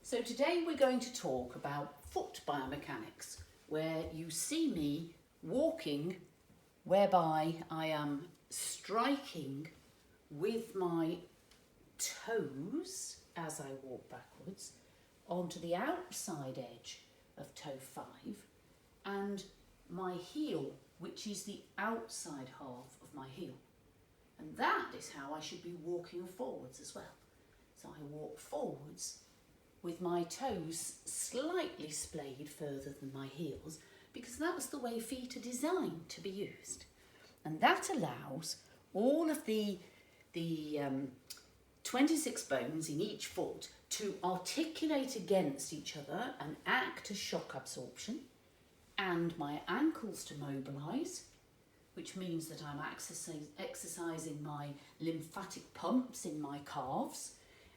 So today we're going to talk about foot biomechanics, where you see me walking, whereby I am striking with my toes as I walk backwards onto the outside edge of toe 5 and my heel, which is the outside half of my heel. And that is how I should be walking forwards as well. So I walk forwards with my toes slightly splayed further than my heels, because that's the way feet are designed to be used. And that allows all of the 26 bones in each foot to articulate against each other and act as shock absorption, and my ankles to mobilise, which means that I'm exercising my lymphatic pumps in my calves,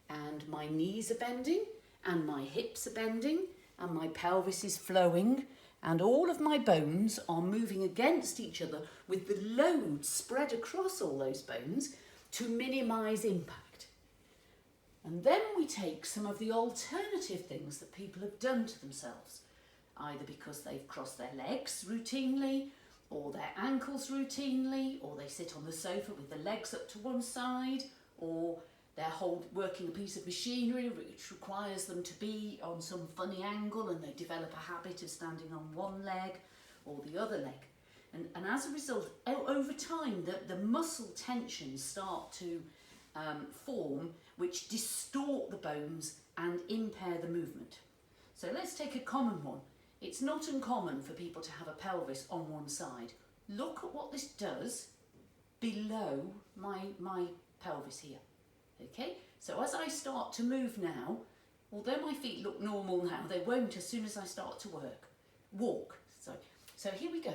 and my knees are bending, and my hips are bending, and my pelvis is flowing, and all of my bones are moving against each other with the load spread across all those bones to minimise impact. And then we take some of the alternative things that people have done to themselves, either because they've crossed their legs routinely, or their ankles routinely, or they sit on the sofa with the legs up to one side, or they're working a piece of machinery which requires them to be on some funny angle, and they develop a habit of standing on one leg or the other leg. And as a result, over time, the muscle tensions start to form, which distort the bones and impair the movement. So let's take a common one. It's not uncommon for people to have a pelvis on one side. Look at what this does below my pelvis here. Okay, so as I start to move now, although my feet look normal now, they won't as soon as I start to walk. So here we go.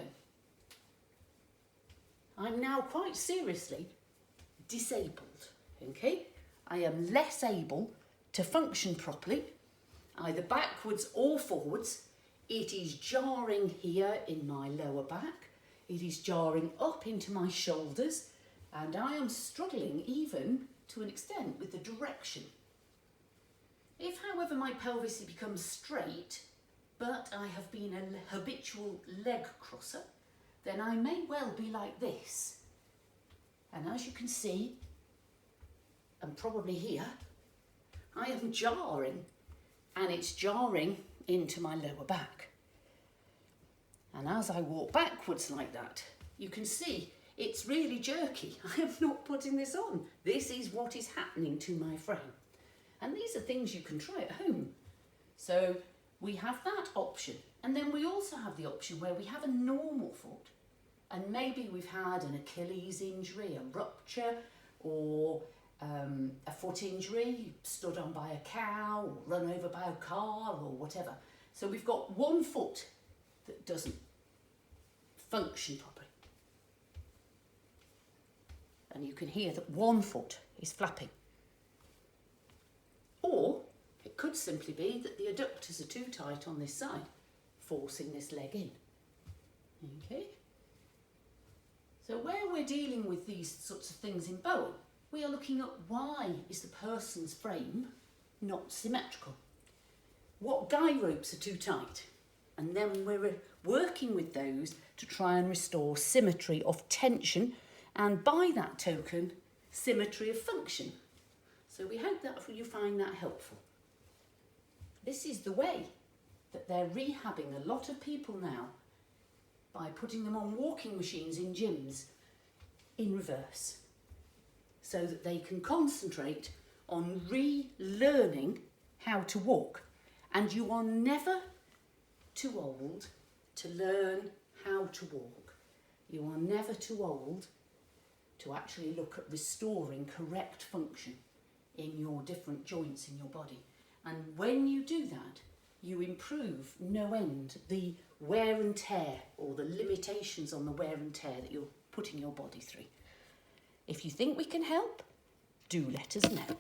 I'm now quite seriously disabled, okay? I am less able to function properly, either backwards or forwards. It is jarring here in my lower back. It is jarring up into my shoulders, and I am struggling even to an extent with the direction. If, however, my pelvis becomes straight, but I have been a habitual leg crosser, then I may well be like this. And as you can see, and probably here, I am jarring, and it's jarring into my lower back. And as I walk backwards like that, you can see it's really jerky. I am not putting this on. This is what is happening to my frame. And these are things you can try at home. So we have that option. And then we also have the option where we have a normal foot. And maybe we've had an Achilles injury, a rupture, or a foot injury, stood on by a cow, or run over by a car, or whatever. So we've got one foot that doesn't function properly. And you can hear that one foot is flapping. Or it could simply be that the adductors are too tight on this side, forcing this leg in. Okay? So where we're dealing with these sorts of things in bone, we are looking at why is the person's frame not symmetrical? What guy ropes are too tight? And then we're working with those to try and restore symmetry of tension, and by that token, symmetry of function. So we hope that you find that helpful. This is the way that they're rehabbing a lot of people now by putting them on walking machines in gyms in reverse, so that they can concentrate on relearning how to walk. And you are never too old to learn how to walk. You are never too old to actually look at restoring correct function in your different joints in your body. And when you do that, you improve no end the wear and tear, or the limitations on the wear and tear that you're putting your body through. If you think we can help, do let us know.